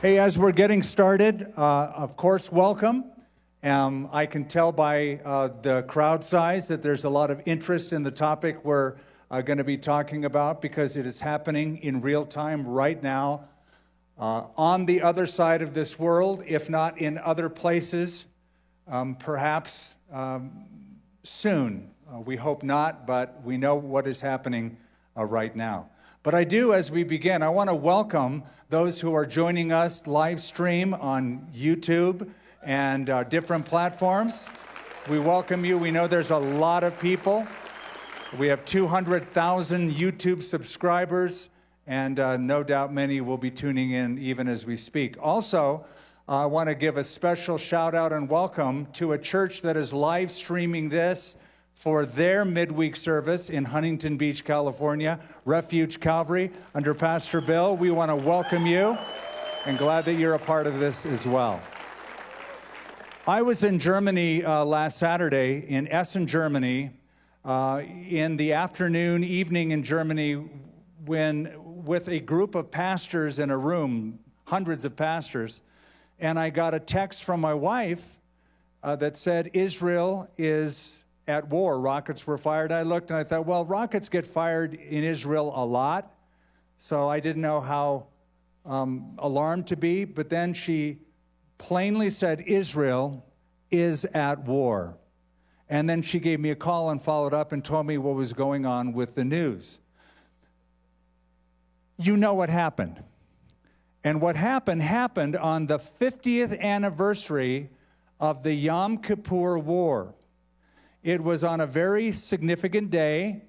Hey, as we're getting started, of course, welcome. I can tell by the crowd size that there's a lot of interest in the topic we're going to be talking about because it is happening in real time right now on the other side of this world, if not in other places, perhaps soon. We hope not, but we know what is happening right now. But I do, as we begin, I want to welcome those who are joining us live stream on YouTube and different platforms. We welcome you. We know there's a lot of people. We have 200,000 YouTube subscribers, and no doubt many will be tuning in even as we speak. Also, I want to give a special shout out and welcome to a church that is live streaming this for their midweek service in Huntington Beach, California, Refuge Calvary, under Pastor Bill. We want to welcome you and glad that you're a part of this as well. I was in Germany last Saturday, in Essen, Germany, in the afternoon, evening in Germany, with a group of pastors in a room, hundreds of pastors, and I got a text from my wife that said Israel is at war. Rockets were fired. I looked and I thought, well, rockets get fired in Israel a lot, so I didn't know how alarmed to be. But then she plainly said Israel is at war. And then she gave me a call and followed up and told me what was going on with the news. You know what happened. And what happened on the 50th anniversary of the Yom Kippur War. It was on a very significant day,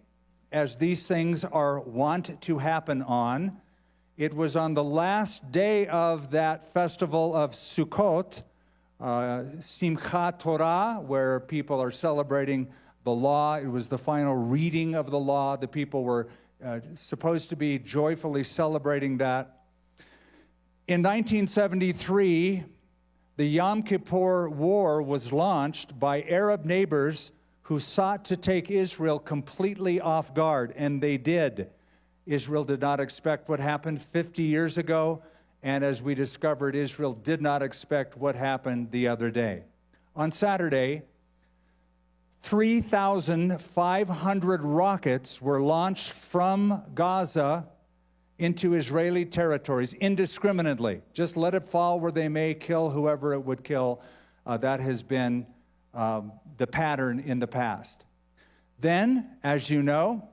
as these things are wont to happen on. It was on the last day of that festival of Sukkot, Simchat Torah, where people are celebrating the law. It was the final reading of the law. The people were supposed to be joyfully celebrating that. In 1973, the Yom Kippur War was launched by Arab neighbors who sought to take Israel completely off guard, and they did. Israel did not expect what happened 50 years ago, and as we discovered, Israel did not expect what happened the other day. On Saturday, 3,500 rockets were launched from Gaza into Israeli territories indiscriminately. Just let it fall where they may, kill whoever it would kill. That has been the pattern in the past. Then, as you know,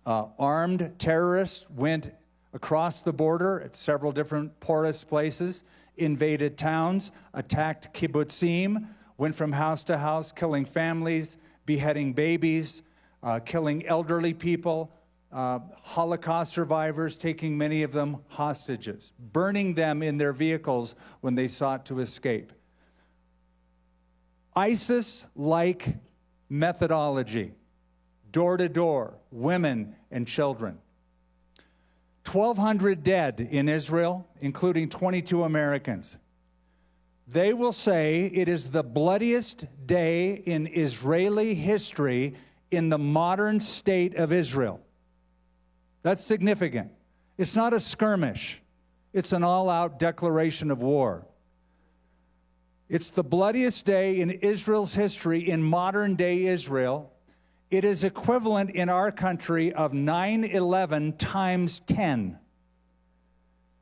armed terrorists went across the border at several different porous places, invaded towns, attacked kibbutzim, went from house to house, killing families, beheading babies, killing elderly people, Holocaust survivors, taking many of them hostages, burning them in their vehicles when they sought to escape. ISIS-like methodology, door-to-door, women and children. 1,200 dead in Israel, including 22 Americans. They will say it is the bloodiest day in Israeli history in the modern state of Israel. That's significant. It's not a skirmish. It's an all-out declaration of war. It's the bloodiest day in Israel's history, in modern-day Israel. It is equivalent in our country of 9/11 times 10.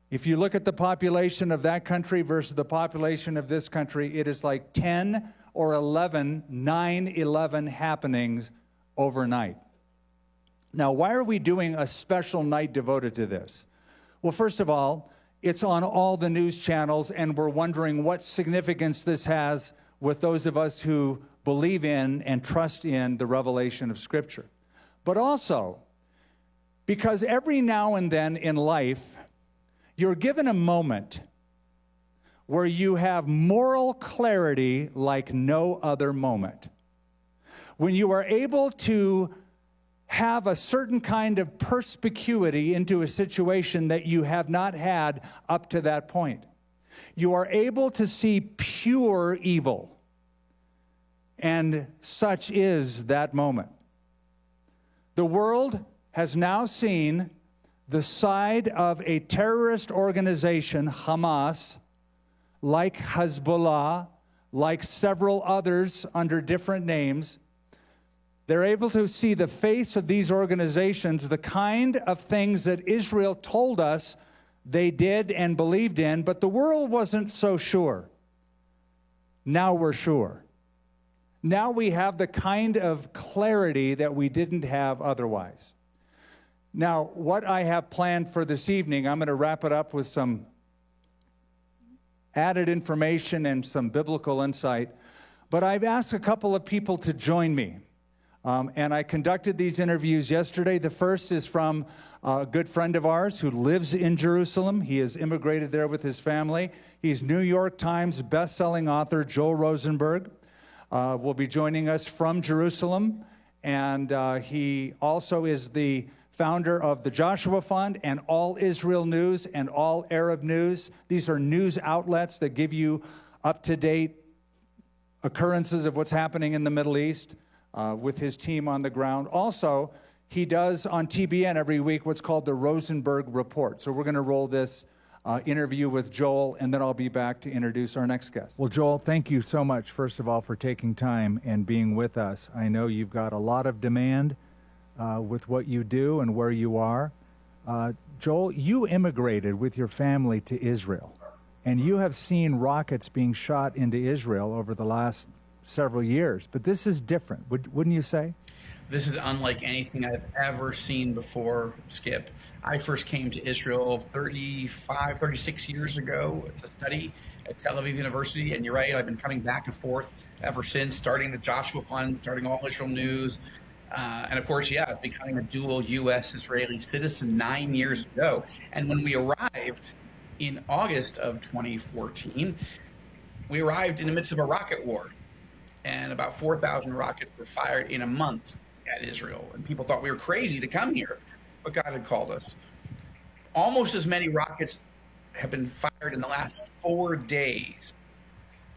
If you look at the population of that country versus the population of this country, it is like 10 or 11 9/11 happenings overnight. Now, why are we doing a special night devoted to this? Well, first of all, it's on all the news channels, and we're wondering what significance this has with those of us who believe in and trust in the revelation of Scripture. But also, because every now and then in life, you're given a moment where you have moral clarity like no other moment. When you are able to have a certain kind of perspicuity into a situation that you have not had up to that point. You are able to see pure evil, and such is that moment. The world has now seen the side of a terrorist organization, Hamas, like Hezbollah, like several others under different names. They're able to see the face of these organizations, the kind of things that Israel told us they did and believed in, but the world wasn't so sure. Now we're sure. Now we have the kind of clarity that we didn't have otherwise. Now, what I have planned for this evening, I'm going to wrap it up with some added information and some biblical insight. But I've asked a couple of people to join me. And I conducted these interviews yesterday. The first is from a good friend of ours who lives in Jerusalem. He has immigrated there with his family. He's New York Times best-selling author Joel Rosenberg. Will be joining us from Jerusalem. And he also is the founder of the Joshua Fund and All Israel News and All Arab News. These are news outlets that give you up-to-date occurrences of what's happening in the Middle East with his team on the ground. Also, he does on TBN every week what's called the Rosenberg Report. So we're going to roll this interview with Joel, and then I'll be back to introduce our next guest. Well, Joel, thank you so much, first of all, for taking time and being with us. I know you've got a lot of demand with what you do and where you are. Joel, you immigrated with your family to Israel, and you have seen rockets being shot into Israel over the last several years, but this is different, wouldn't you say? This is unlike anything I've ever seen before, Skip. I first came to Israel 36 years ago to study at Tel Aviv University, and you're right, I've been coming back and forth ever since, starting the Joshua Fund, starting All Israel News, and of course, becoming a dual U.S.-Israeli citizen 9 years ago. And when we arrived in August of 2014, we arrived in the midst of a rocket war, and about 4,000 rockets were fired in a month at Israel. And people thought we were crazy to come here, but God had called us. Almost as many rockets have been fired in the last 4 days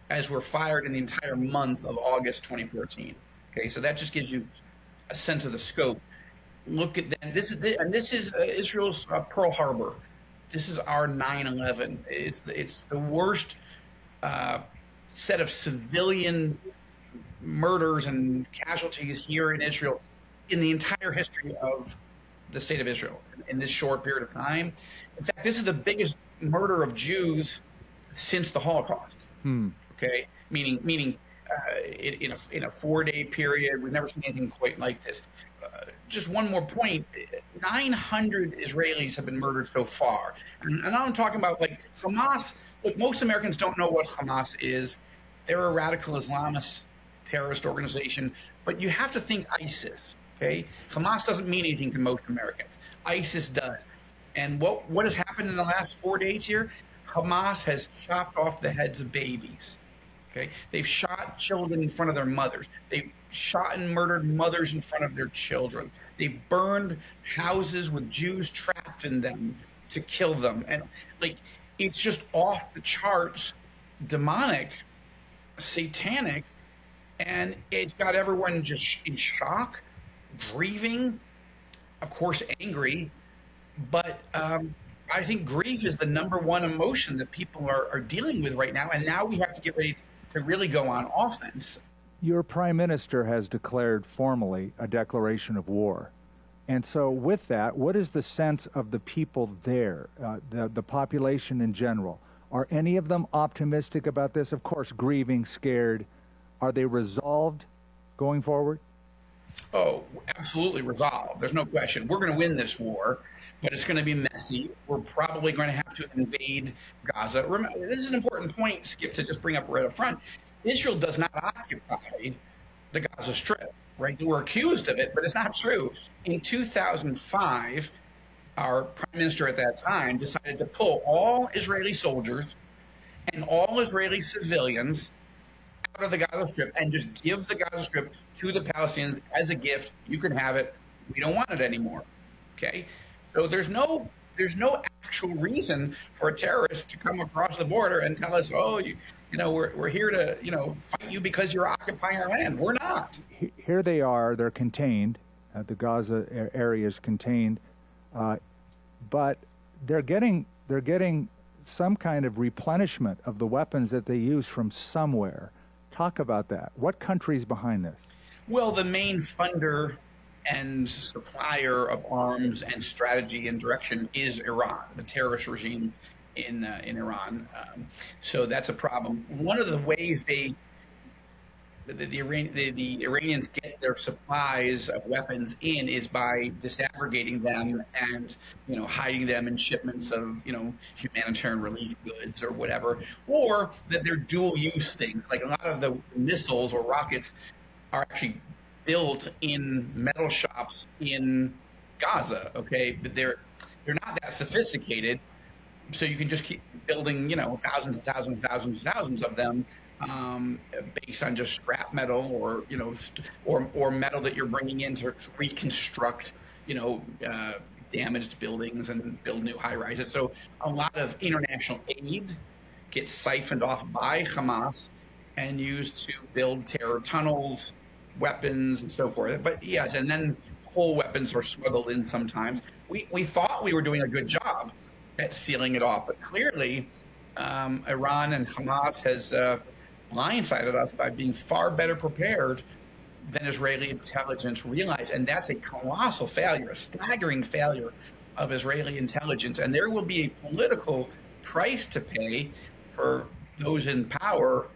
as were fired in the entire month of August 2014. Okay, so that just gives you a sense of the scope. Look at that. This is Israel's Pearl Harbor. This is our 9/11. It's the worst set of civilian murders and casualties here in Israel in the entire history of the state of Israel in this short period of time. In fact, this is the biggest murder of Jews since the Holocaust. Okay, meaning in a 4-day period, we've never seen anything quite like this. Just one more point: 900 Israelis have been murdered so far, and I'm talking about like Hamas. Look, most Americans don't know what Hamas is. They're a radical Islamist terrorist organization, but you have to think ISIS. Okay, Hamas doesn't mean anything to most Americans. ISIS does. And what has happened in the last 4 days here? Hamas has chopped off the heads of babies. Okay, they've shot children in front of their mothers. They've shot and murdered mothers in front of their children. They've burned houses with Jews trapped in them to kill them. And like, it's just off the charts, demonic, satanic, and it's got everyone just in shock, grieving, of course, angry. But I think grief is the number one emotion that people are dealing with right now. And now we have to get ready to really go on offense. Your prime minister has declared formally a declaration of war. And so with that, what is the sense of the people there, the population in general? Are any of them optimistic about this? Of course, grieving, scared. Are they resolved going forward? Oh, absolutely resolved. There's no question. We're going to win this war, but it's going to be messy. We're probably going to have to invade Gaza. Remember, this is an important point, Skip, to just bring up right up front. Israel does not occupy the Gaza Strip, right? We're accused of it, but it's not true. In 2005, our prime minister at that time decided to pull all Israeli soldiers and all Israeli civilians out of the Gaza Strip and just give the Gaza Strip to the Palestinians as a gift. You can have it. We don't want it anymore. Okay? So there's no actual reason for a terrorist to come across the border and tell us, oh, we're here to, fight you because you're occupying our land. We're not. Here they are. They're contained. The Gaza area is contained. but they're getting some kind of replenishment of the weapons that they use from somewhere. Talk about that. What country's behind this? Well, the main funder and supplier of arms and strategy and direction is Iran, the terrorist regime in Iran. So that's a problem. One of the ways the Iranians get their supplies of weapons in is by disaggregating them and hiding them in shipments of humanitarian relief goods or whatever, or that they're dual use things. Like a lot of the missiles or rockets are actually built in metal shops in Gaza. Okay, but they're not that sophisticated, so you can just keep building thousands and thousands and thousands and thousands of them. Based on just scrap metal or metal that you're bringing in to reconstruct, damaged buildings and build new high rises. So a lot of international aid gets siphoned off by Hamas and used to build terror tunnels, weapons, and so forth. But yes, and then whole weapons are smuggled in sometimes. We thought we were doing a good job at sealing it off, but clearly Iran and Hamas has blindsided us by being far better prepared than Israeli intelligence realized. And that's a colossal failure, a staggering failure of Israeli intelligence. And there will be a political price to pay for those in power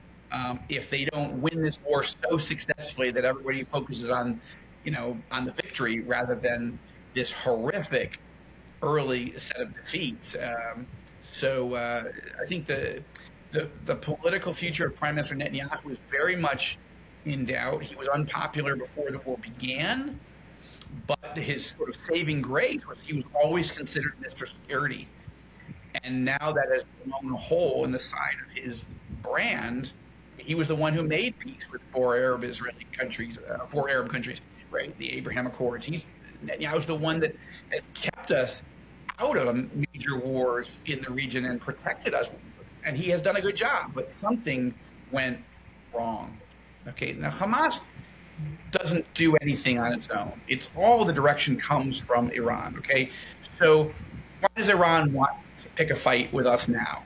if they don't win this war so successfully that everybody focuses on, on the victory rather than this horrific early set of defeats. So I think the political future of Prime Minister Netanyahu was very much in doubt. He was unpopular before the war began, but his sort of saving grace was he was always considered Mr. Security. And now that has blown a hole in the side of his brand, he was the one who made peace with four Arab countries, right? The Abraham Accords. Netanyahu's the one that has kept us out of major wars in the region and protected us. And he has done a good job, but something went wrong. Okay, now Hamas doesn't do anything on its own. It's all the direction comes from Iran. Okay, so why does Iran want to pick a fight with us now?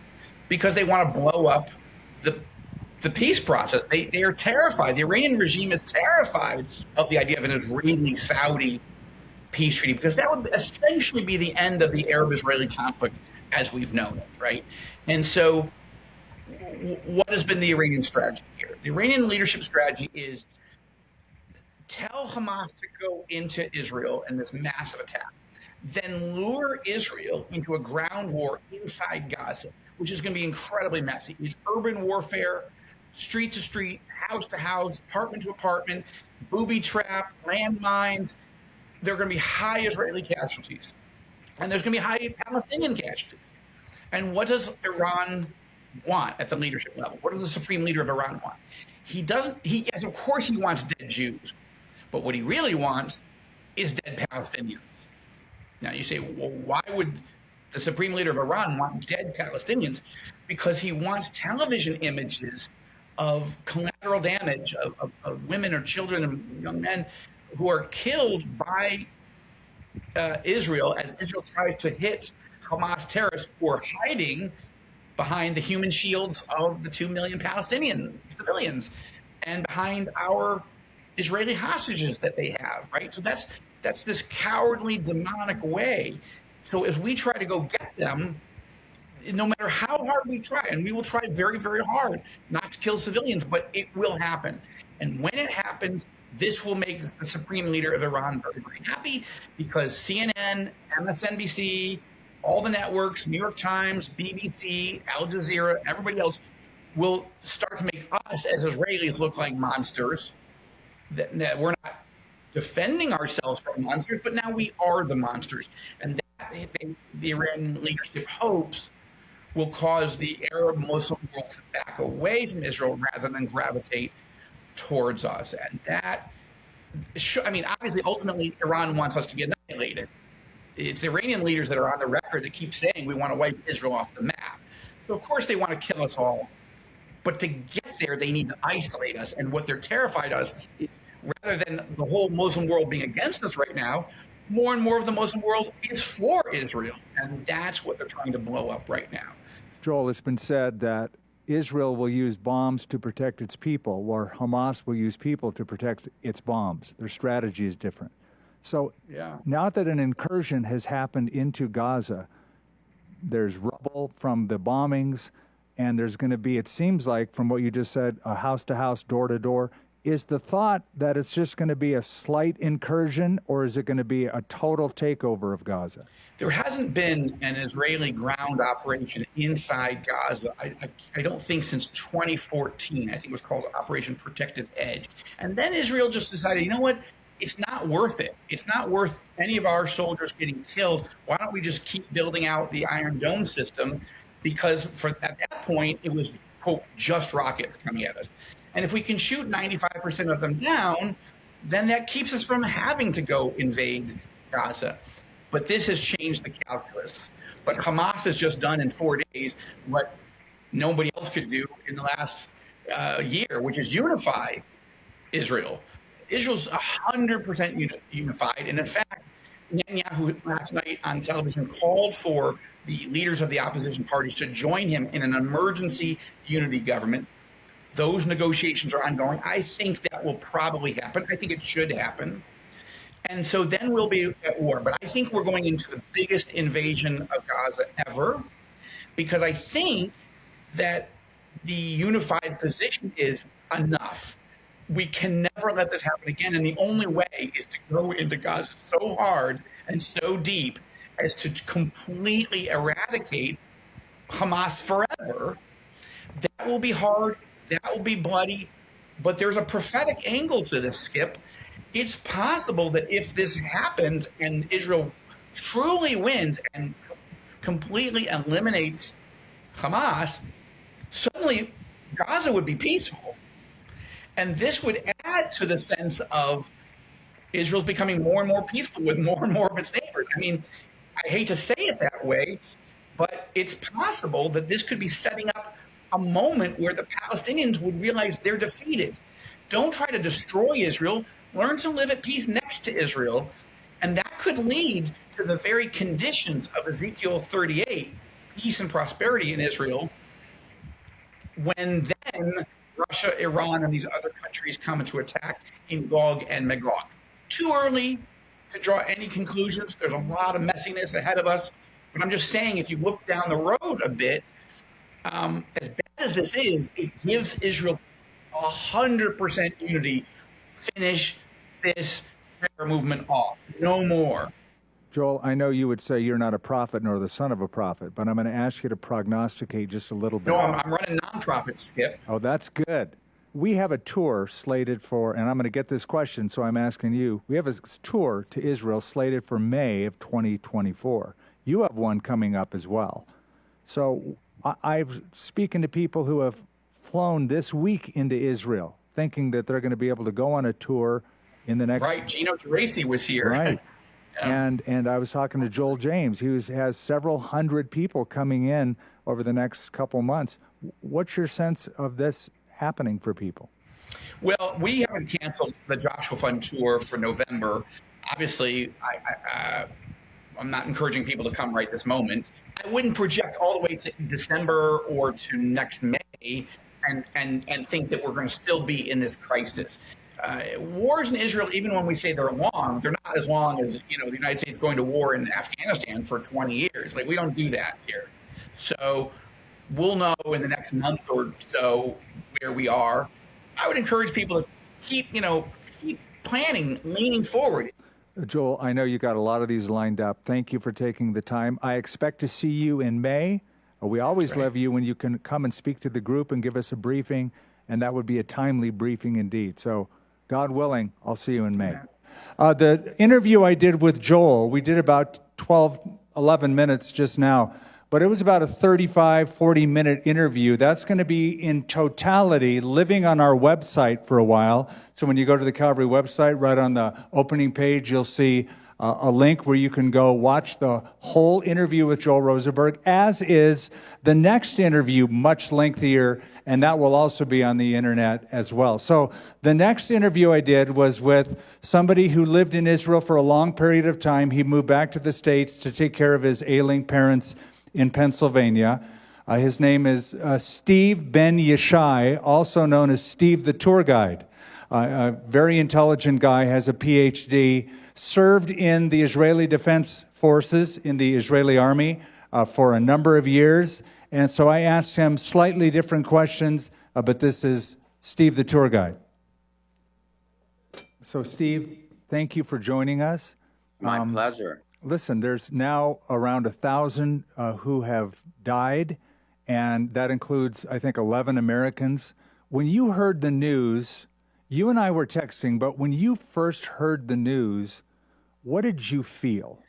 Because they want to blow up the peace process. They are terrified. The Iranian regime is terrified of the idea of an Israeli-Saudi peace treaty, because that would essentially be the end of the Arab-Israeli conflict as we've known it, right? And so what has been the Iranian strategy here? The Iranian leadership strategy is tell Hamas to go into Israel in this massive attack, then lure Israel into a ground war inside Gaza, which is going to be incredibly messy. It's urban warfare, street to street, house to house, apartment to apartment, booby trap, landmines. There are going to be high Israeli casualties, and there's going to be high Palestinian casualties. And what does Iran want at the leadership level? What does the supreme leader of Iran want? Yes, of course he wants dead Jews, but what he really wants is dead Palestinians. Now you say, well, why would the supreme leader of Iran want dead Palestinians? Because he wants television images of collateral damage of women or children and young men who are killed by Israel as Israel tries to hit Hamas terrorists who are hiding behind the human shields of the 2 million Palestinian civilians and behind our Israeli hostages that they have, right? So that's this cowardly, demonic way. So if we try to go get them, no matter how hard we try, and we will try very, very hard not to kill civilians, but it will happen. And when it happens, this will make the supreme leader of Iran very, very happy, because CNN, MSNBC, all the networks, New York Times, BBC, Al Jazeera, everybody else will start to make us as Israelis look like monsters, that we're not defending ourselves from monsters, but now we are the monsters. And that the Iranian leadership hopes will cause the Arab Muslim world to back away from Israel rather than gravitate towards us. And that, obviously, ultimately, Iran wants us to be annihilated. It's the Iranian leaders that are on the record that keep saying we want to wipe Israel off the map. So, of course, they want to kill us all. But to get there, they need to isolate us. And what they're terrified of is, rather than the whole Muslim world being against us right now, more and more of the Muslim world is for Israel. And that's what they're trying to blow up right now. Joel, it's been said that Israel will use bombs to protect its people, while Hamas will use people to protect its bombs. Their strategy is different. So now that an incursion has happened into Gaza, there's rubble from the bombings, and there's going to be, it seems like, from what you just said, a house-to-house, door-to-door. Is the thought that it's just going to be a slight incursion, or is it going to be a total takeover of Gaza? There hasn't been an Israeli ground operation inside Gaza, I don't think, since 2014. I think it was called Operation Protective Edge. And then Israel just decided, you know what? It's not worth it. It's not worth any of our soldiers getting killed. Why don't we just keep building out the Iron Dome system? Because at that point, it was, quote, just rockets coming at us. And if we can shoot 95% of them down, then that keeps us from having to go invade Gaza. But this has changed the calculus. But Hamas has just done in 4 days what nobody else could do in the last year, which is unify Israel. Israel's 100% unified. And in fact, Netanyahu last night on television called for the leaders of the opposition parties to join him in an emergency unity government. Those negotiations are ongoing. I think that will probably happen. I think it should happen. And so then we'll be at war. But I think we're going into the biggest invasion of Gaza ever, because I think that the unified position is enough. We can never let this happen again. And the only way is to go into Gaza so hard and so deep as to completely eradicate Hamas forever. That will be hard. That will be bloody. But there's a prophetic angle to this, Skip. It's possible that if this happened and Israel truly wins and completely eliminates Hamas, suddenly Gaza would be peaceful. And this would add to the sense of Israel's becoming more and more peaceful with more and more of its neighbors. I mean, I hate to say it that way, but it's possible that this could be setting up a moment where the Palestinians would realize they're defeated. Don't try to destroy Israel. Learn to live at peace next to Israel. And that could lead to the very conditions of Ezekiel 38, peace and prosperity in Israel, when then Russia, Iran, and these other countries come into attack in Gog and Magog. Too early to draw any conclusions. There's a lot of messiness ahead of us. But I'm just saying, if you look down the road a bit, as bad as this is, it gives Israel 100% unity. Finish this terror movement off. No more. Joel, I know you would say you're not a prophet nor the son of a prophet, but I'm going to ask you to prognosticate just a little bit. No, I'm running nonprofit, Skip. Oh, that's good. We have a tour slated for, and I'm going to get this question, so I'm asking you. We have a tour to Israel slated for May of 2024. You have one coming up as well. So I've speaking to people who have flown this week into Israel, thinking that they're going to be able to go on a tour in the next... Right, Gino Geraci was here. Right. Yeah. And I was talking to Joel James. He has several hundred people coming in over the next couple months. What's your sense of this happening for people? Well, we haven't canceled the Joshua Fund tour for November. Obviously, I'm not encouraging people to come right this moment. I wouldn't project all the way to December or to next May and think that we're going to still be in this crisis. Wars in Israel, even when we say they're long, they're not as long as, the United States going to war in Afghanistan for 20 years. Like, we don't do that here. So we'll know in the next month or so where we are. I would encourage people to keep planning, leaning forward. Joel, I know you got a lot of these lined up. Thank you for taking the time. I expect to see you in May. We always love you when you can come and speak to the group and give us a briefing, and that would be a timely briefing indeed. So, God willing, I'll see you in May. The interview I did with Joel, we did about 11 minutes just now, but it was about a 40-minute interview. That's going to be in totality living on our website for a while. So when you go to the Calvary website, right on the opening page, you'll see a link where you can go watch the whole interview with Joel Rosenberg, as is the next interview, much lengthier, and that will also be on the internet as well. So the next interview I did was with somebody who lived in Israel for a long period of time. He moved back to the States to take care of his ailing parents in Pennsylvania. His name is Steve Ben Yeshai, also known as Steve the Tour Guide. A very intelligent guy, has a PhD, served in the Israeli Defense Forces in the Israeli Army for a number of years. And so I asked him slightly different questions, but this is Steve the Tour Guide. So Steve, thank you for joining us. My pleasure. Listen, there's now around 1,000 who have died, and that includes, I think, 11 Americans. When you heard the news, you and I were texting, but when you first heard the news, what did you feel?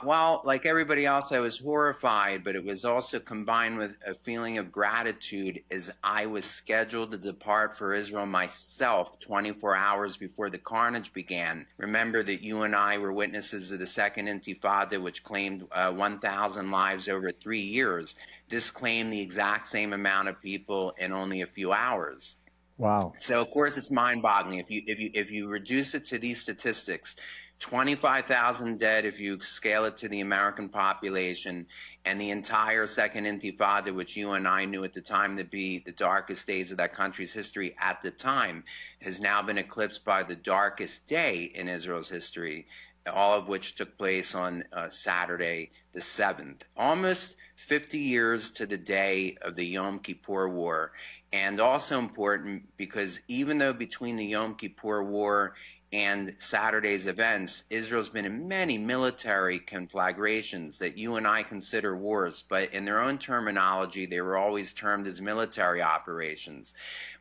Well, like everybody else, I was horrified, but it was also combined with a feeling of gratitude as I was scheduled to depart for Israel myself 24 hours before the carnage began. Remember that you and I were witnesses of the Second Intifada, which claimed 1,000 lives over 3 years. This claimed the exact same amount of people in only a few hours. Wow. So, of course, it's mind-boggling. If you reduce it to these statistics, 25,000 dead if you scale it to the American population, and the entire Second Intifada, which you and I knew at the time to be the darkest days of that country's history at the time, has now been eclipsed by the darkest day in Israel's history, all of which took place on Saturday the 7th. Almost 50 years to the day of the Yom Kippur War. And also important because even though between the Yom Kippur War and Saturday's events, Israel's been in many military conflagrations that you and I consider wars, but in their own terminology, they were always termed as military operations.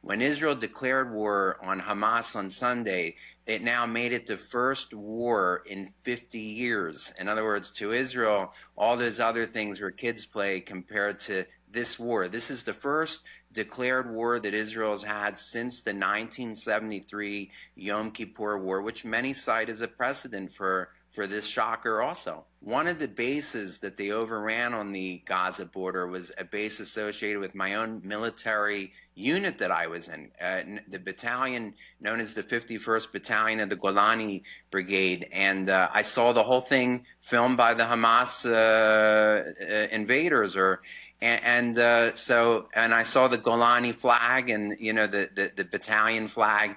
When Israel declared war on Hamas on Sunday, it now made it the first war in 50 years. In other words, to Israel, all those other things were kids' play compared to this war. This is the first declared war that Israel has had since the 1973 Yom Kippur War, which many cite as a precedent for this shocker also. One of the bases that they overran on the Gaza border was a base associated with my own military unit that I was in, the battalion known as the 51st Battalion of the Golani Brigade. And I saw the whole thing filmed by the Hamas invaders, and I saw the Golani flag and, you know, the battalion flag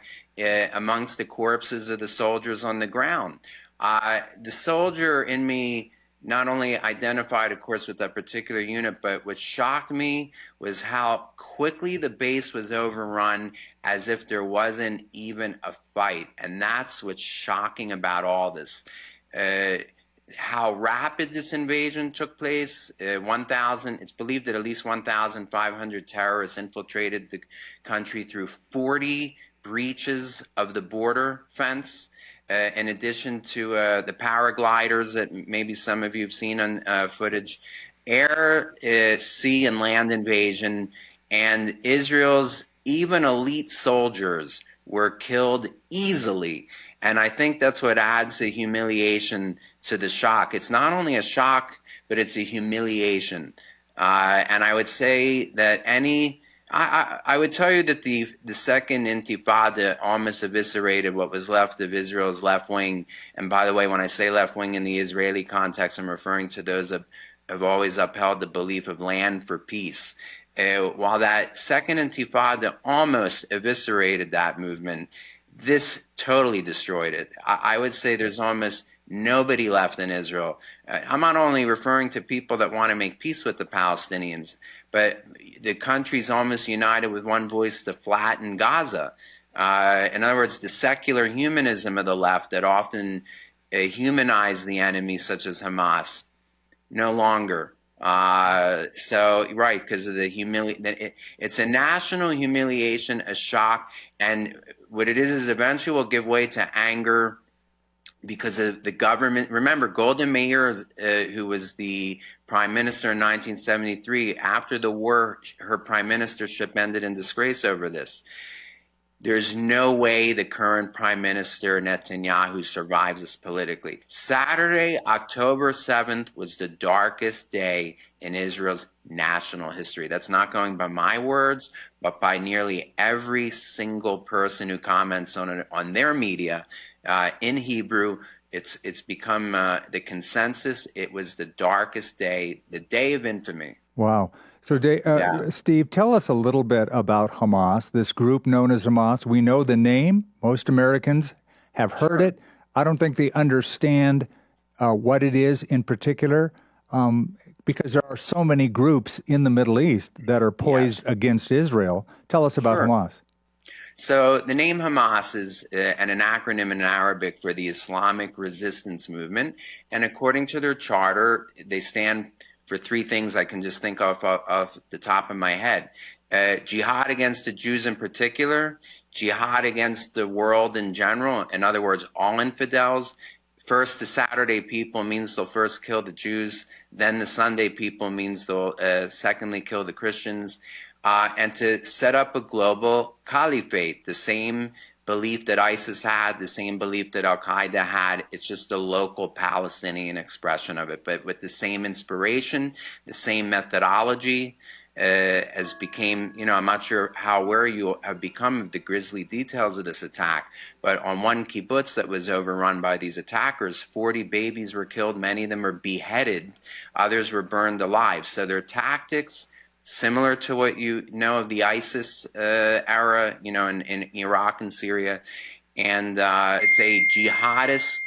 amongst the corpses of the soldiers on the ground. The soldier in me not only identified, of course, with that particular unit, but what shocked me was how quickly the base was overrun as if there wasn't even a fight. And that's what's shocking about all this. How rapid this invasion took place. It's believed that at least 1,500 terrorists infiltrated the country through 40 breaches of the border fence. In addition to the paragliders that maybe some of you have seen on footage, air, sea, and land invasion, and Israel's even elite soldiers were killed easily. And I think that's what adds the humiliation to the shock. It's not only a shock, but it's a humiliation. And I would say that I would tell you that the Second Intifada almost eviscerated what was left of Israel's left wing. And by the way, when I say left wing in the Israeli context, I'm referring to those that have always upheld the belief of land for peace. While that Second Intifada almost eviscerated that movement, this totally destroyed it. I would say there's almost nobody left in Israel. I'm not only referring to people that want to make peace with the Palestinians, but the country's almost united with one voice to flatten Gaza. In other words, the secular humanism of the left that often humanized the enemy, such as Hamas, no longer. Right, because of the it's a national humiliation, a shock, and what it is eventually will give way to anger because of the government. Remember, Golda Meir, who was the prime minister in 1973, after the war, her prime ministership ended in disgrace over this. There's no way the current Prime Minister Netanyahu survives this politically. Saturday, October 7th, was the darkest day in Israel's national history. That's not going by my words, but by nearly every single person who comments on it on their media in Hebrew. It's become the consensus. It was the darkest day, the day of infamy. Wow. So, Steve, tell us a little bit about Hamas, this group known as Hamas. We know the name. Most Americans have heard it. I don't think they understand what it is in particular, because there are so many groups in the Middle East that are poised against Israel. Tell us about Hamas. So the name Hamas is an acronym in Arabic for the Islamic Resistance Movement. And according to their charter, they stand for three things I can just think of off the top of my head. Jihad against the Jews in particular, jihad against the world in general. In other words, all infidels. First, the Saturday people means they'll first kill the Jews. Then the Sunday people means they'll secondly kill the Christians. And to set up a global caliphate, the same belief that ISIS had, the same belief that Al-Qaeda had. It's just a local Palestinian expression of it, but with the same inspiration, the same methodology, as became, I'm not sure how aware you have become of the grisly details of this attack, but on one kibbutz that was overrun by these attackers, 40 babies were killed, many of them were beheaded, others were burned alive. So their tactics, similar to what you know of the ISIS era, in Iraq and Syria. And it's a jihadist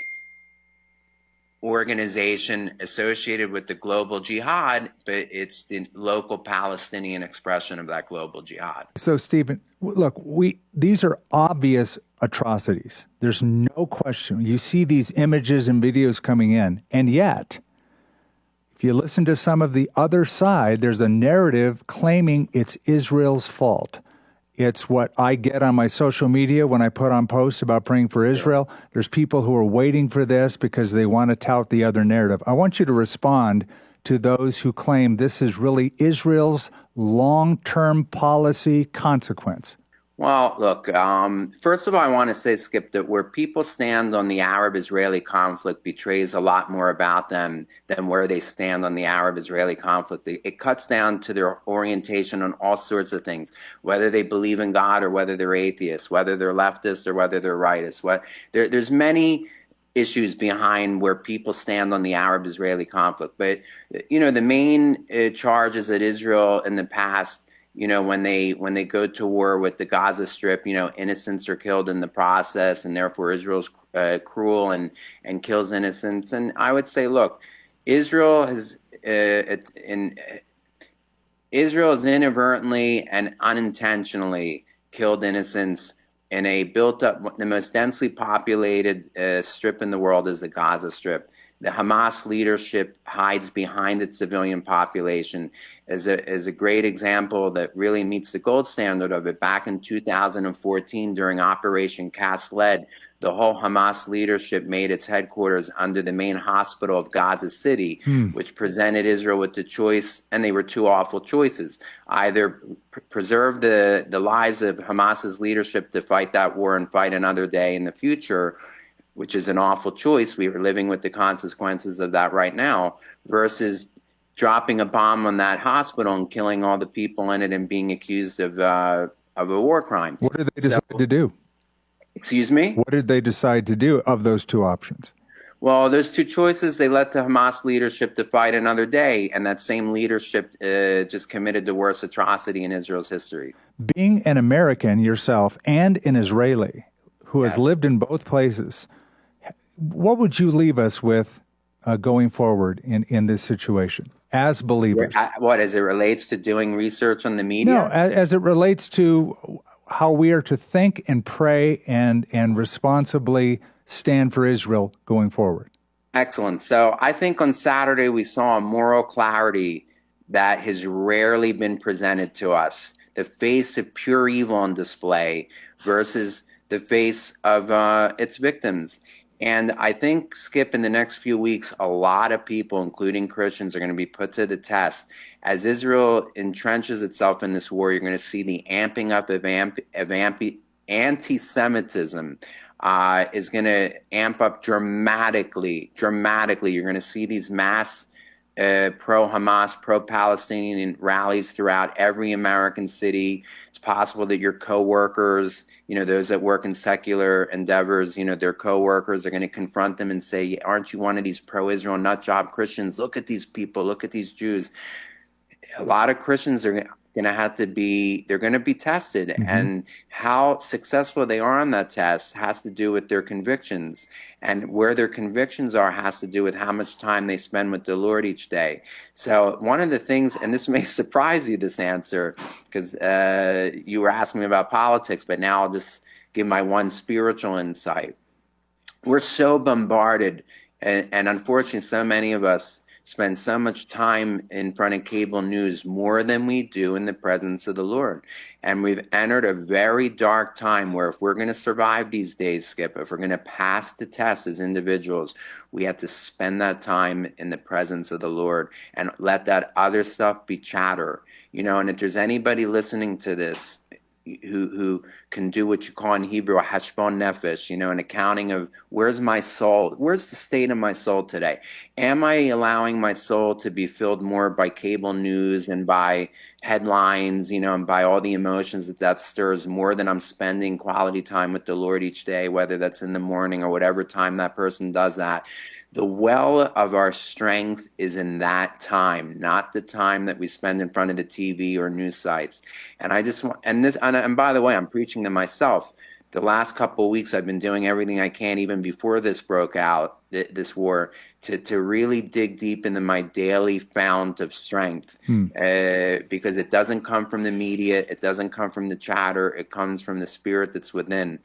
organization associated with the global jihad, but it's the local Palestinian expression of that global jihad. So, Stephen, look, these are obvious atrocities. There's no question. You see these images and videos coming in, and yet, if you listen to some of the other side, there's a narrative claiming it's Israel's fault. It's what I get on my social media when I put on posts about praying for Israel. There's people who are waiting for this because they want to tout the other narrative. I want you to respond to those who claim this is really Israel's long-term policy consequence. Well, look, first of all, I want to say, Skip, that where people stand on the Arab-Israeli conflict betrays a lot more about them than where they stand on the Arab-Israeli conflict. It cuts down to their orientation on all sorts of things, whether they believe in God or whether they're atheists, whether they're leftists or whether they're rightists. There's many issues behind where people stand on the Arab-Israeli conflict. But, the main charge is that Israel in the past, when they go to war with the Gaza Strip, innocents are killed in the process, and therefore Israel's cruel and kills innocents. And I would say, look, Israel has inadvertently and unintentionally killed innocents in a built-up, the most densely populated strip in the world is the Gaza Strip. The Hamas leadership hides behind its civilian population as a great example that really meets the gold standard of it. Back in 2014, during Operation Cast Lead, the whole Hamas leadership made its headquarters under the main hospital of Gaza City, which presented Israel with the choice, and they were two awful choices. Either preserve the lives of Hamas's leadership to fight that war and fight another day in the future, which is an awful choice. We are living with the consequences of that right now, versus dropping a bomb on that hospital and killing all the people in it and being accused of a war crime. What did they decide to do? Excuse me? What did they decide to do of those two options? Well, there's two choices. They let the Hamas leadership to fight another day, and that same leadership just committed the worst atrocity in Israel's history. Being an American yourself and an Israeli who has lived in both places, what would you leave us with going forward in this situation as believers? What, as it relates to doing research on the media? No, as it relates to how we are to think and pray and responsibly stand for Israel going forward. Excellent. So I think on Saturday we saw a moral clarity that has rarely been presented to us. The face of pure evil on display versus the face of its victims. And I think, Skip, in the next few weeks, a lot of people, including Christians, are going to be put to the test. As Israel entrenches itself in this war, you're going to see the amping up of anti-Semitism is going to amp up dramatically. You're going to see these mass pro-Hamas, pro-Palestinian rallies throughout every American city. It's possible that your coworkers, those that work in secular endeavors, their coworkers are going to confront them and say, aren't you one of these pro-Israel nutjob Christians? Look at these people. Look at these Jews. A lot of Christians are going to be tested. Mm-hmm. And how successful they are on that test has to do with their convictions. And where their convictions are has to do with how much time they spend with the Lord each day. So one of the things, and this may surprise you, this answer, because you were asking me about politics, but now I'll just give my one spiritual insight. We're so bombarded, and unfortunately, so many of us spend so much time in front of cable news more than we do in the presence of the Lord. And we've entered a very dark time where if we're going to survive these days, Skip, if we're going to pass the test as individuals, we have to spend that time in the presence of the Lord and let that other stuff be chatter. And if there's anybody listening to this who can do what you call in Hebrew a hashbon nefesh, an accounting of where's my soul, where's the state of my soul today? Am I allowing my soul to be filled more by cable news and by headlines, and by all the emotions that stirs more than I'm spending quality time with the Lord each day, whether that's in the morning or whatever time that person does that? The well of our strength is in that time, not the time that we spend in front of the TV or news sites. And I just want, and by the way, I'm preaching to myself. The last couple of weeks, I've been doing everything I can, even before this broke out, this war, to really dig deep into my daily fount of strength, because it doesn't come from the media, it doesn't come from the chatter, it comes from the spirit that's within.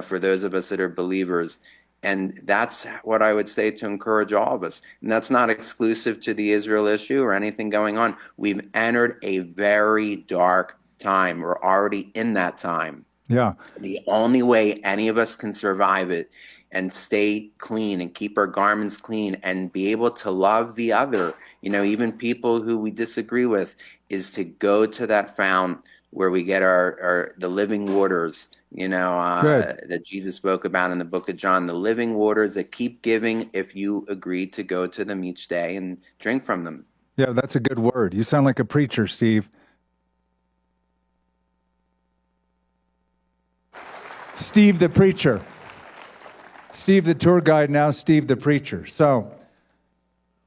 For those of us that are believers. And that's what I would say to encourage all of us. And that's not exclusive to the Israel issue or anything going on. We've entered a very dark time. We're already in that time. Yeah. The only way any of us can survive it and stay clean and keep our garments clean and be able to love the other, even people who we disagree with, is to go to that fount where we get the living waters, that Jesus spoke about in the book of John, the living waters that keep giving if you agree to go to them each day and drink from them. Yeah, that's a good word. You sound like a preacher, Steve. Steve the preacher. Steve the tour guide, now Steve the preacher. So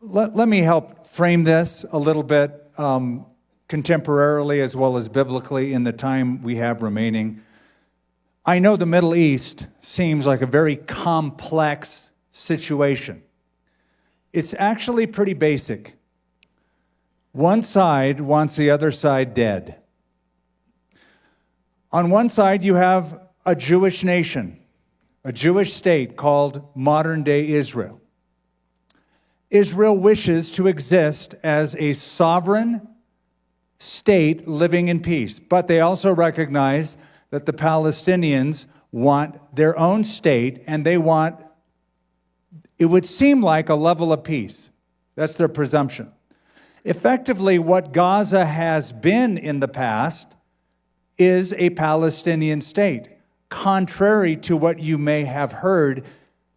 let me help frame this a little bit contemporarily as well as biblically in the time we have remaining. I know the Middle East seems like a very complex situation. It's actually pretty basic. One side wants the other side dead. On one side, you have a Jewish nation, a Jewish state called modern-day Israel. Israel wishes to exist as a sovereign state living in peace, but they also recognize that the Palestinians want their own state, and they want, it would seem like, a level of peace. That's their presumption. Effectively, what Gaza has been in the past is a Palestinian state. Contrary to what you may have heard,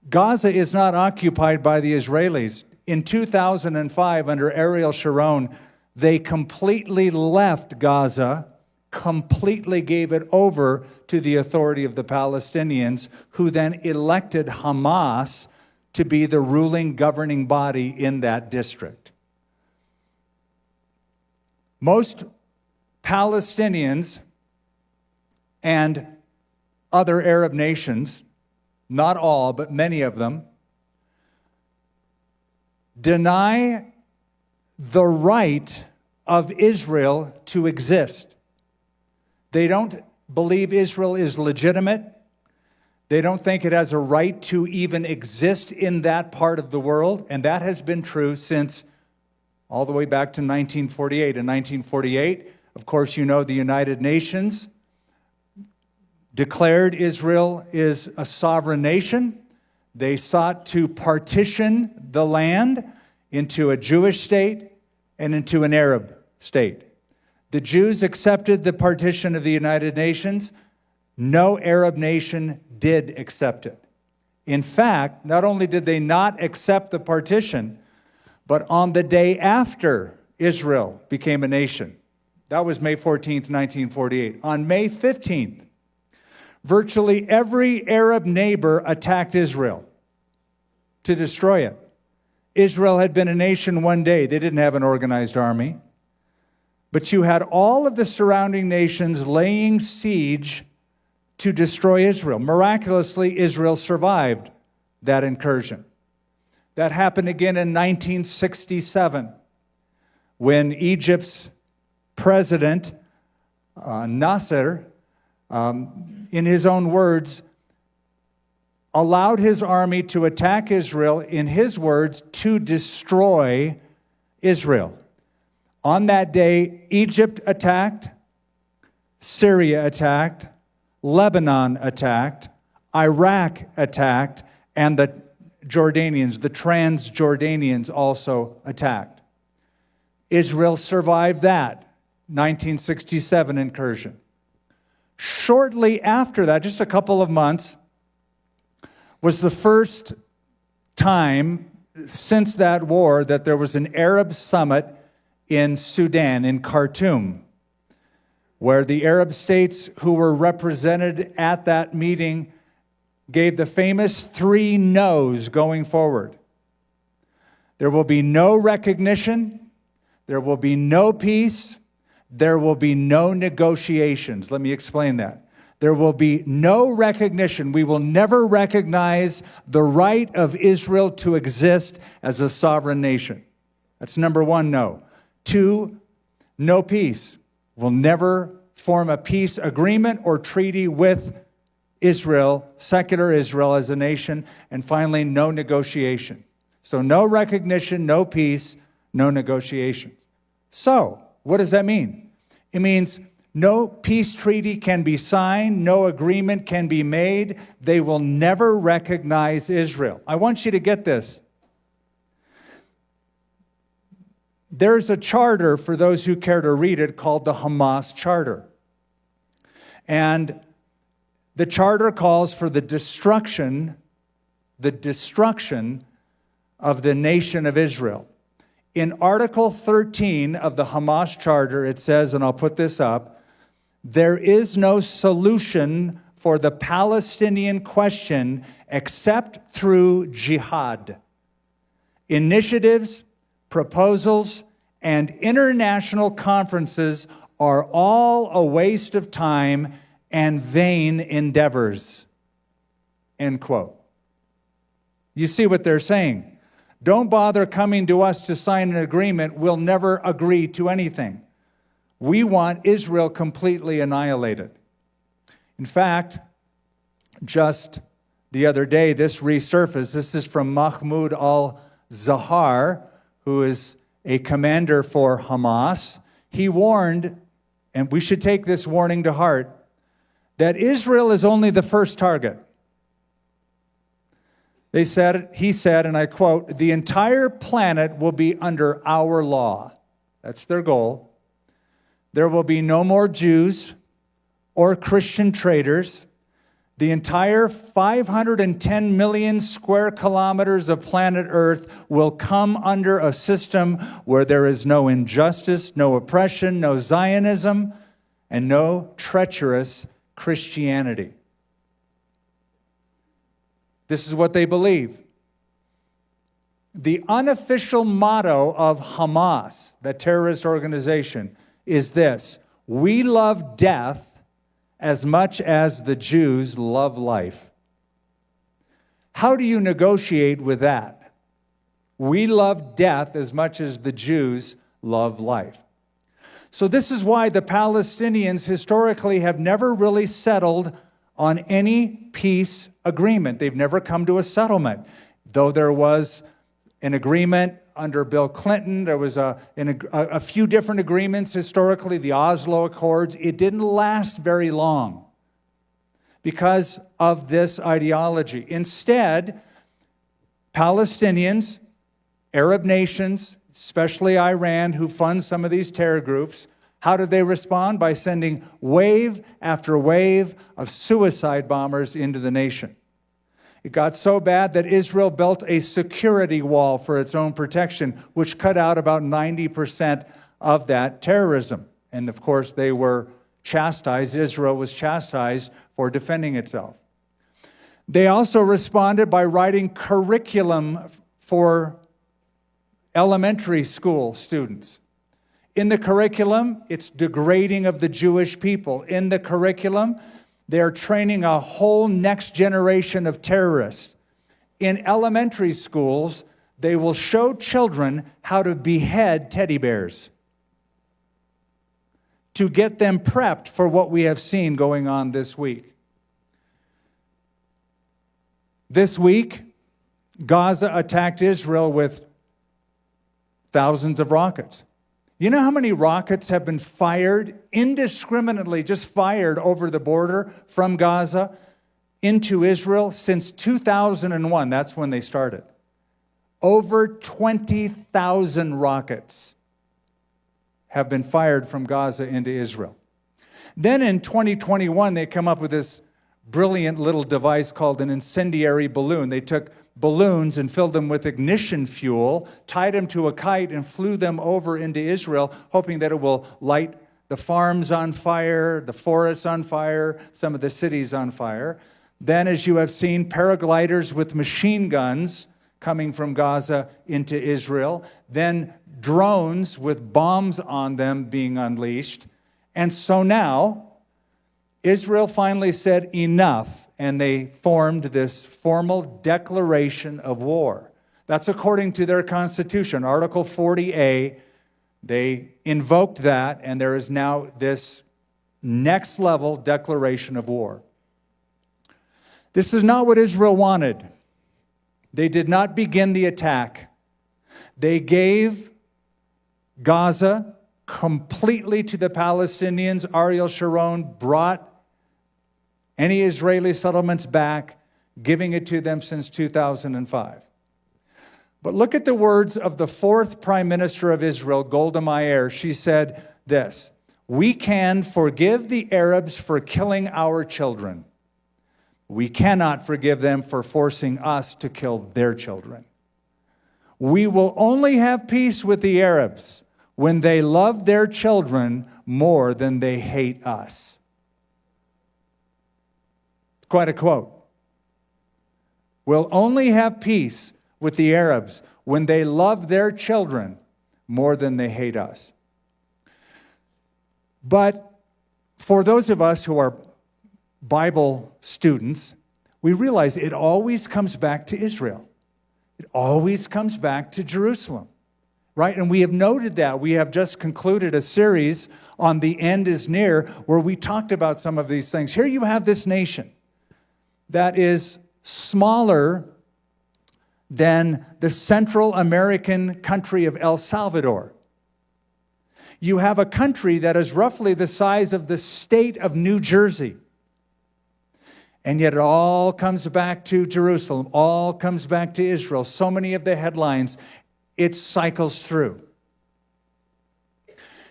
Gaza is not occupied by the Israelis. In 2005, under Ariel Sharon, they completely left Gaza, completely gave it over to the authority of the Palestinians, who then elected Hamas to be the ruling governing body in that district. Most Palestinians and other Arab nations, not all, but many of them, deny the right of Israel to exist. They don't believe Israel is legitimate. They don't think it has a right to even exist in that part of the world, and that has been true since all the way back to 1948. In 1948, of course, you know, the United Nations declared Israel is a sovereign nation. They sought to partition the land into a Jewish state and into an Arab state. The Jews accepted the partition of the United Nations. No Arab nation did accept it. In fact, not only did they not accept the partition, but on the day after Israel became a nation, that was May 14th, 1948. On May 15th, virtually every Arab neighbor attacked Israel to destroy it. Israel had been a nation one day. They didn't have an organized army. But you had all of the surrounding nations laying siege to destroy Israel. Miraculously, Israel survived that incursion. That happened again in 1967 when Egypt's president, Nasser, in his own words, allowed his army to attack Israel, in his words, to destroy Israel. On that day, Egypt attacked, Syria attacked, Lebanon attacked, Iraq attacked, and the Jordanians, the Transjordanians also attacked. Israel survived that 1967 incursion. Shortly after that, just a couple of months, was the first time since that war that there was an Arab summit in Sudan, in Khartoum, where the Arab states who were represented at that meeting gave the famous 3 no's going forward. There will be no recognition, there will be no peace, there will be no negotiations. Let me explain that. There will be no recognition. We will never recognize the right of Israel to exist as a sovereign nation. That's number 1, no. 2, no peace. We'll never form a peace agreement or treaty with Israel, secular Israel as a nation. And finally, no negotiation. So no recognition, no peace, no negotiations. So what does that mean? It means no peace treaty can be signed, no agreement can be made. They will never recognize Israel. I want you to get this. There's a charter, for those who care to read it, called the Hamas Charter. And the charter calls for the destruction of the nation of Israel. In Article 13 of the Hamas Charter, it says, and I'll put this up, there is no solution for the Palestinian question except through jihad. Initiatives, proposals, and international conferences are all a waste of time and vain endeavors. End quote. You see what they're saying. Don't bother coming to us to sign an agreement. We'll never agree to anything. We want Israel completely annihilated. In fact, just the other day, this resurfaced. This is from Mahmoud al-Zahar, who is a commander for Hamas. He warned, and we should take this warning to heart, that Israel is only the first target. He said, and I quote, the entire planet will be under our law. That's their goal. There will be no more Jews or Christian traitors. The entire 510 million square kilometers of planet Earth will come under a system where there is no injustice, no oppression, no Zionism, and no treacherous Christianity. This is what they believe. The unofficial motto of Hamas, the terrorist organization, is this: we love death as much as the Jews love life. How do you negotiate with that? We love death as much as the Jews love life. So this is why the Palestinians historically have never really settled on any peace agreement. They've never come to a settlement. Though there was an agreement under Bill Clinton, there was a few different agreements historically, the Oslo Accords. It didn't last very long because of this ideology. Instead, Palestinians, Arab nations, especially Iran, who funds some of these terror groups, How did they respond? By sending wave after wave of suicide bombers into the nation. It got so bad that Israel built a security wall for its own protection, which cut out about 90% of that terrorism. And of course, they were chastised. Israel was chastised for defending itself. They also responded by writing curriculum for elementary school students. In the curriculum, it's degrading of the Jewish people. In the curriculum, they're training a whole next generation of terrorists. In elementary schools, they will show children how to behead teddy bears to get them prepped for what we have seen going on this week. This week, Gaza attacked Israel with thousands of rockets. You know how many rockets have been fired indiscriminately, just fired over the border from Gaza into Israel since 2001? That's when they started. Over 20,000 rockets have been fired from Gaza into Israel. Then in 2021, they come up with this brilliant little device called an incendiary balloon. They took balloons and filled them with ignition fuel, tied them to a kite, and flew them over into Israel, hoping that it will light the farms on fire, the forests on fire, some of the cities on fire. Then, as you have seen, paragliders with machine guns coming from Gaza into Israel. Then drones with bombs on them being unleashed. And so now, Israel finally said enough, and they formed this formal declaration of war. That's according to their constitution, Article 40A. They invoked that, and there is now this next level declaration of war. This is not what Israel wanted. They did not begin the attack. They gave Gaza completely to the Palestinians. Ariel Sharon brought any Israeli settlements back, giving it to them since 2005. But look at the words of the fourth Prime Minister of Israel, Golda Meir. She said this: "We can forgive the Arabs for killing our children. We cannot forgive them for forcing us to kill their children. We will only have peace with the Arabs when they love their children more than they hate us." Quite a quote. We'll only have peace with the Arabs when they love their children more than they hate us. But for those of us who are Bible students, we realize it always comes back to Israel. It always comes back to Jerusalem, right? And we have noted that. We have just concluded a series on The End is Near, where we talked about some of these things. Here you have this nation that is smaller than the Central American country of El Salvador. You have a country that is roughly the size of the state of New Jersey. And yet it all comes back to Jerusalem, all comes back to Israel. So many of the headlines, it cycles through.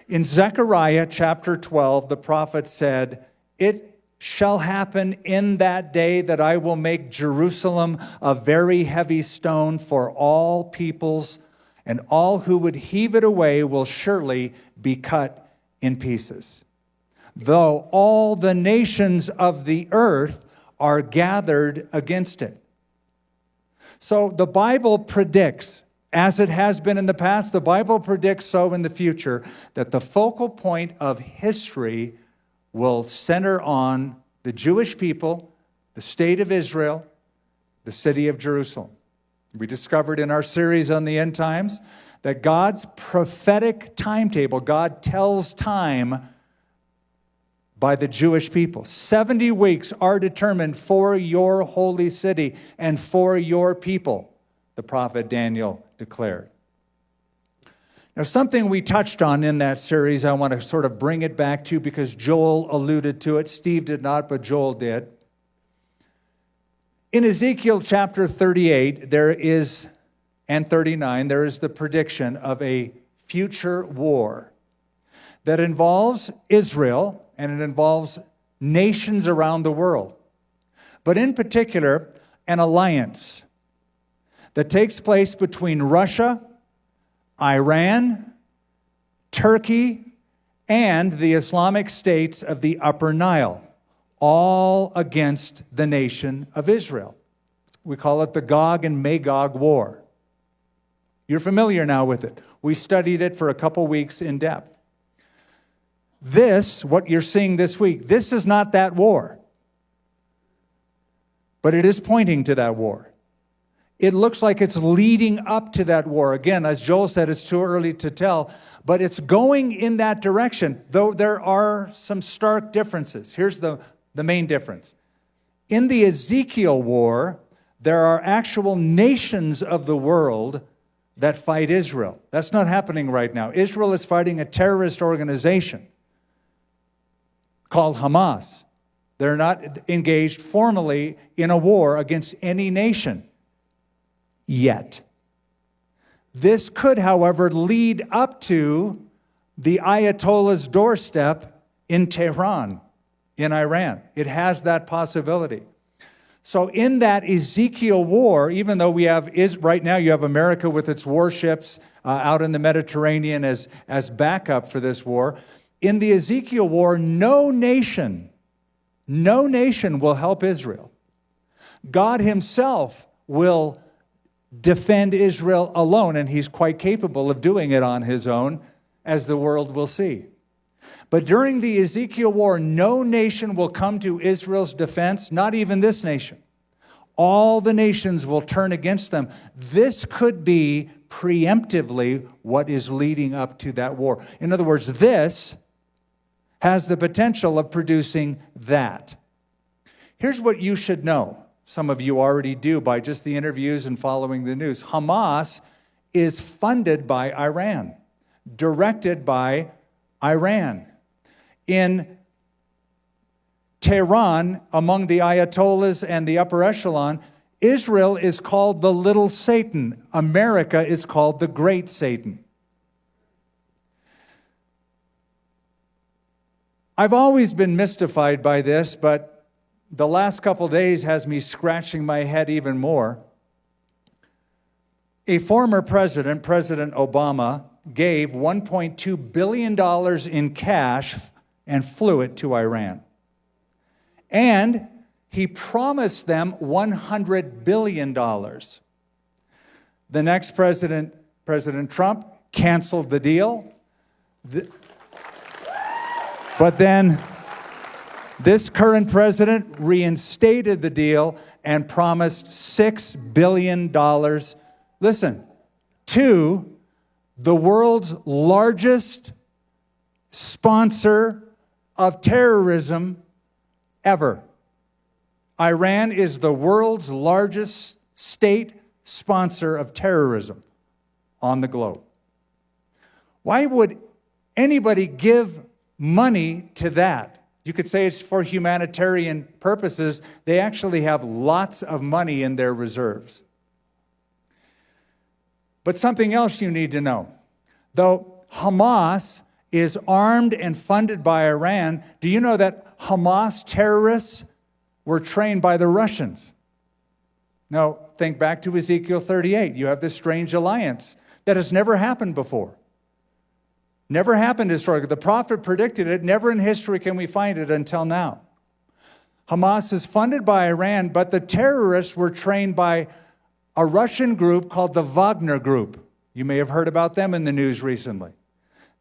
In Zechariah chapter 12, the prophet said, "It shall happen in that day that I will make Jerusalem a very heavy stone for all peoples, and all who would heave it away will surely be cut in pieces. Though all the nations of the earth are gathered against it." So the Bible predicts, as it has been in the past, the Bible predicts so in the future, that the focal point of history will center on the Jewish people, the state of Israel, the city of Jerusalem. We discovered in our series on the end times that God's prophetic timetable, God tells time by the Jewish people. 70 weeks are determined for your holy city and for your people, the prophet Daniel declared. Now, something we touched on in that series, I want to sort of bring it back to because Joel alluded to it. Steve did not, but Joel did. In Ezekiel chapter 38, and 39, there is the prediction of a future war that involves Israel, and it involves nations around the world. But in particular, an alliance that takes place between Russia, Iran, Turkey, and the Islamic states of the Upper Nile, all against the nation of Israel. We call it the Gog and Magog War. You're familiar now with it. We studied it for a couple weeks in depth. This, what you're seeing this week, this is not that war. But it is pointing to that war. It looks like it's leading up to that war. Again, as Joel said, it's too early to tell, but it's going in that direction, though there are some stark differences. Here's the main difference. In the Ezekiel war, there are actual nations of the world that fight Israel. That's not happening right now. Israel is fighting a terrorist organization called Hamas. They're not engaged formally in a war against any nation yet. This could, however, lead up to the Ayatollah's doorstep in Tehran, in Iran. It has that possibility. So in that Ezekiel war, even though right now you have America with its warships out in the Mediterranean as backup for this war, in the Ezekiel war, no nation will help Israel. God himself will defend Israel alone, and he's quite capable of doing it on his own, as the world will see. But during the Ezekiel war, no nation will come to Israel's defense, not even this nation. All the nations will turn against them. This could be preemptively what is leading up to that war. In other words, this has the potential of producing that. Here's what you should know. Some of you already do by just the interviews and following the news. Hamas is funded by Iran, directed by Iran. In Tehran, among the Ayatollahs and the upper echelon, Israel is called the little Satan. America is called the great Satan. I've always been mystified by this, but the last couple days has me scratching my head even more. A former president, President Obama, gave $1.2 billion in cash and flew it to Iran. And he promised them $100 billion. The next president, President Trump, canceled the deal. But then this current president reinstated the deal and promised $6 billion. Listen, to the world's largest sponsor of terrorism ever. Iran is the world's largest state sponsor of terrorism on the globe. Why would anybody give money to that? You could say it's for humanitarian purposes. They actually have lots of money in their reserves. But something else you need to know. Though Hamas is armed and funded by Iran, do you know that Hamas terrorists were trained by the Russians? Now, think back to Ezekiel 38. You have this strange alliance that has never happened before. Never happened historically. The prophet predicted it. Never in history can we find it until now. Hamas is funded by Iran, but the terrorists were trained by a Russian group called the Wagner Group. You may have heard about them in the news recently.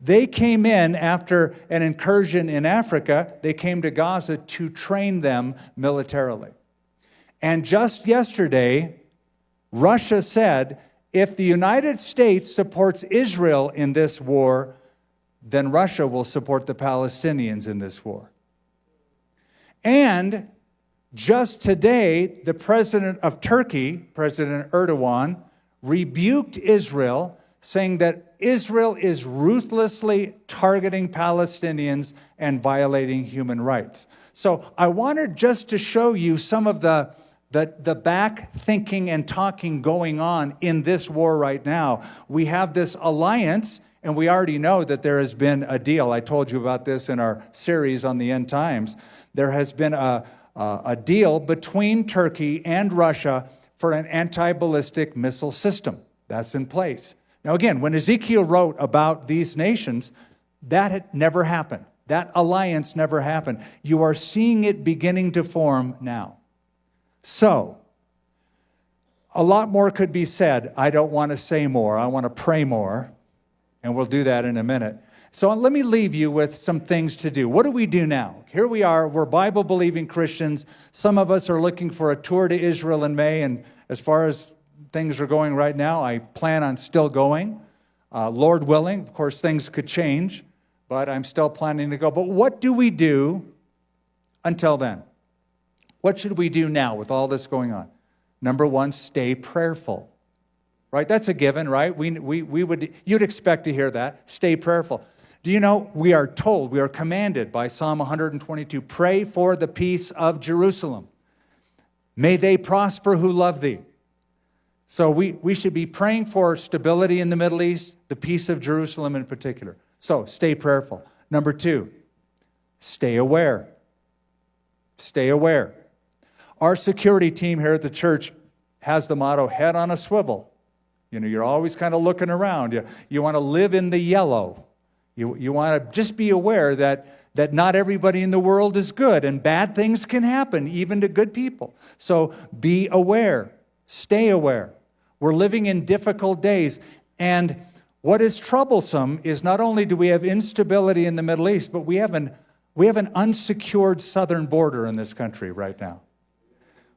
They came in after an incursion in Africa. They came to Gaza to train them militarily. And just yesterday, Russia said, if the United States supports Israel in this war, then Russia will support the Palestinians in this war. And just today, the president of Turkey, President Erdogan, rebuked Israel, saying that Israel is ruthlessly targeting Palestinians and violating human rights. So I wanted just to show you some of the back thinking and talking going on in this war right now. We have this alliance, And we already know that there has been a deal. I told you about this in our series on the end times. There has been a deal between Turkey and Russia for an anti-ballistic missile system. That's in place. Now again, when Ezekiel wrote about these nations, that had never happened. That alliance never happened. You are seeing it beginning to form now. So, a lot more could be said. I don't want to say more. I want to pray more. And we'll do that in a minute. So let me leave you with some things to do. What do we do now? Here we are. We're Bible-believing Christians. Some of us are looking for a tour to Israel in May. And as far as things are going right now, I plan on still going. Lord willing, of course, things could change. But I'm still planning to go. But what do we do until then? What should we do now with all this going on? Number one, stay prayerful. Right? That's a given, right? You'd expect to hear that. Stay prayerful. Do you know, we are told, we are commanded by Psalm 122, pray for the peace of Jerusalem. May they prosper who love thee. So we should be praying for stability in the Middle East, the peace of Jerusalem in particular. So stay prayerful. Number two, stay aware. Stay aware. Our security team here at the church has the motto, head on a swivel. You know, you're always kind of looking around. You want to live in the yellow. You want to just be aware that not everybody in the world is good, and bad things can happen, even to good people. So be aware. Stay aware. We're living in difficult days. And what is troublesome is not only do we have instability in the Middle East, but we have an unsecured southern border in this country right now.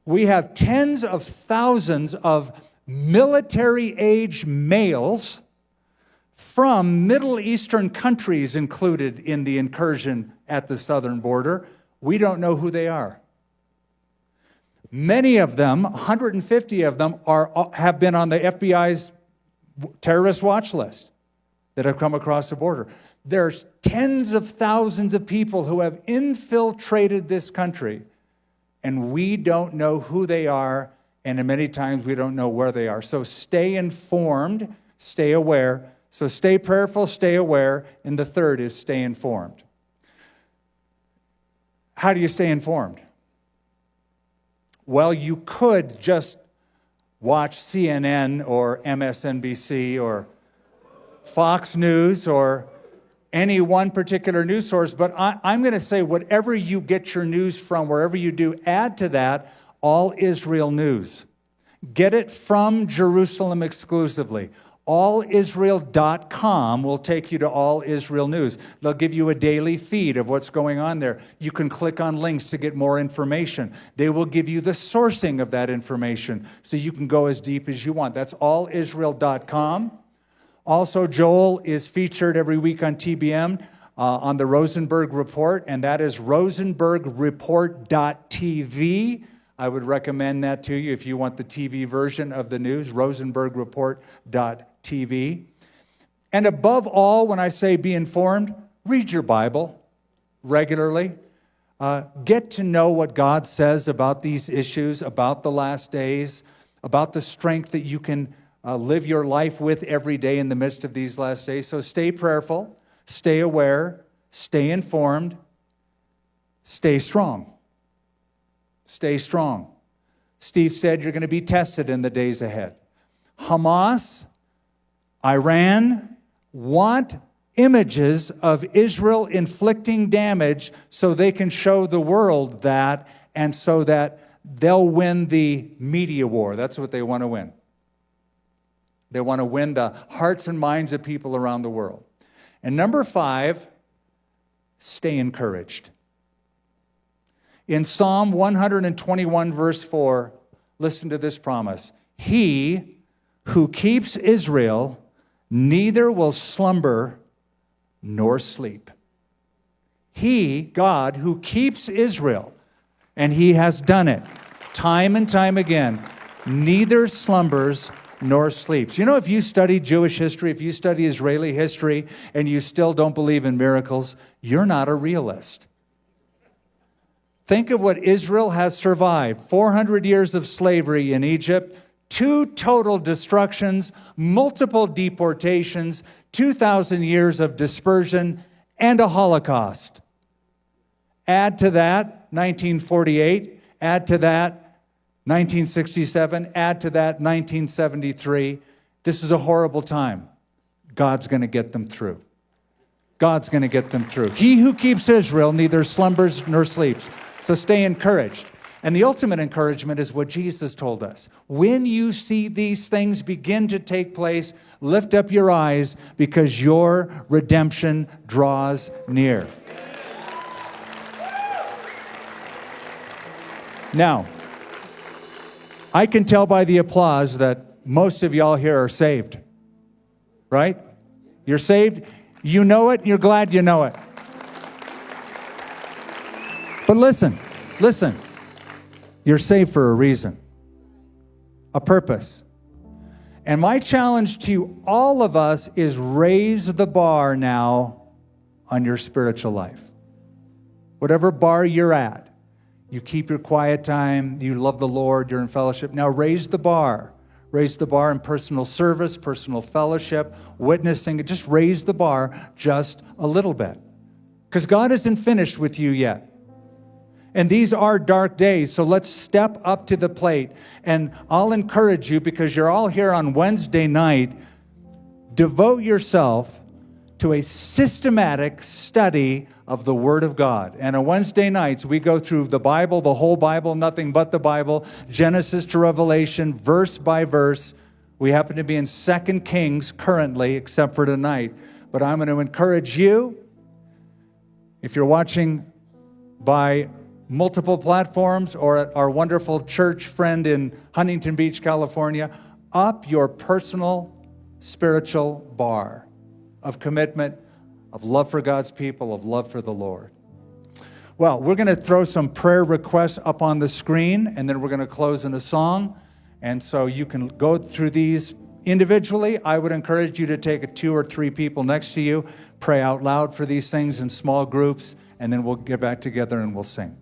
We have tens of thousands of military-age males from Middle Eastern countries included in the incursion at the southern border. We don't know who they are. Many of them, 150 of them, have been on the FBI's terrorist watch list that have come across the border. There's tens of thousands of people who have infiltrated this country, and we don't know who they are, and many times we don't know where they are. So stay informed, stay aware. So stay prayerful, stay aware, and the third is stay informed. How do you stay informed? Well, you could just watch CNN or MSNBC or Fox News or any one particular news source, but I'm going to say whatever you get your news from, wherever you do, add to that All Israel News. Get it from Jerusalem exclusively. AllIsrael.com will take you to All Israel News. They'll give you a daily feed of what's going on there. You can click on links to get more information. They will give you the sourcing of that information so you can go as deep as you want. That's AllIsrael.com. Also, Joel is featured every week on TBM on the Rosenberg Report, and that is rosenbergreport.tv. I would recommend that to you if you want the TV version of the news, rosenbergreport.tv. And above all, when I say be informed, read your Bible regularly. Get to know what God says about these issues, about the last days, about the strength that you can live your life with every day in the midst of these last days. So stay prayerful, stay aware, stay informed, stay strong. Stay strong. Steve said you're going to be tested in the days ahead. Hamas, Iran want images of Israel inflicting damage so they can show the world that, and so that they'll win the media war. That's what they want to win. They want to win the hearts and minds of people around the world. And number 5, stay encouraged. In Psalm 121, verse 4, listen to this promise. He who keeps Israel neither will slumber nor sleep. He, God, who keeps Israel, and he has done it time and time again, neither slumbers nor sleeps. You know, if you study Jewish history, if you study Israeli history, and you still don't believe in miracles, you're not a realist. Think of what Israel has survived. 400 years of slavery in Egypt, 2 total destructions, multiple deportations, 2,000 years of dispersion, and a Holocaust. Add to that 1948, add to that 1967, add to that 1973. This is a horrible time. God's going to get them through. God's going to get them through. He who keeps Israel neither slumbers nor sleeps. So stay encouraged. And the ultimate encouragement is what Jesus told us. When you see these things begin to take place, lift up your eyes because your redemption draws near. Now, I can tell by the applause that most of y'all here are saved. Right? You're saved. You know it. You're glad you know it. But listen. You're saved for a reason, a purpose. And my challenge to all of us is raise the bar now on your spiritual life. Whatever bar you're at, you keep your quiet time, you love the Lord, you're in fellowship. Now raise the bar. Raise the bar in personal service, personal fellowship, witnessing. Just raise the bar just a little bit. Because God isn't finished with you yet. And these are dark days, so let's step up to the plate. And I'll encourage you, because you're all here on Wednesday night, devote yourself to a systematic study of the Word of God. And on Wednesday nights, we go through the Bible, the whole Bible, nothing but the Bible, Genesis to Revelation, verse by verse. We happen to be in 2 Kings currently, except for tonight. But I'm going to encourage you, if you're watching by multiple platforms or at our wonderful church friend in Huntington Beach, California, up your personal spiritual bar of commitment, of love for God's people, of love for the Lord. Well, we're going to throw some prayer requests up on the screen, and then we're going to close in a song. And so you can go through these individually. I would encourage you to take 2 or 3 people next to you, pray out loud for these things in small groups, and then we'll get back together and we'll sing.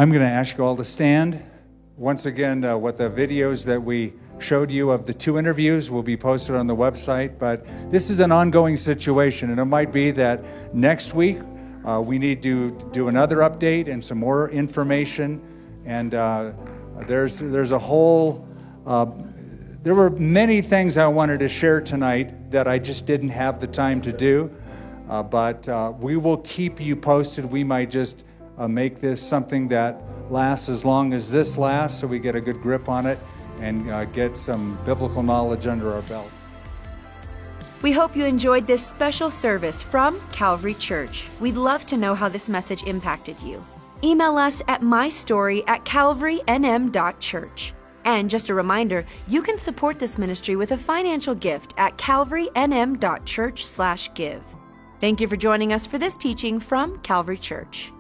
I'm going to ask you all to stand. Once again, what the videos that we showed you of the 2 interviews will be posted on the website, but this is an ongoing situation, and it might be that next week we need to do another update and some more information, and there's a whole, there were many things I wanted to share tonight that I just didn't have the time to do, but we will keep you posted. We might just make this something that lasts as long as this lasts, so we get a good grip on it and get some biblical knowledge under our belt. We hope you enjoyed this special service from Calvary Church. We'd love to know how this message impacted you. Email us at mystory@calvarynm.church. And just a reminder, you can support this ministry with a financial gift at calvarynm.church/give. Thank you for joining us for this teaching from Calvary Church.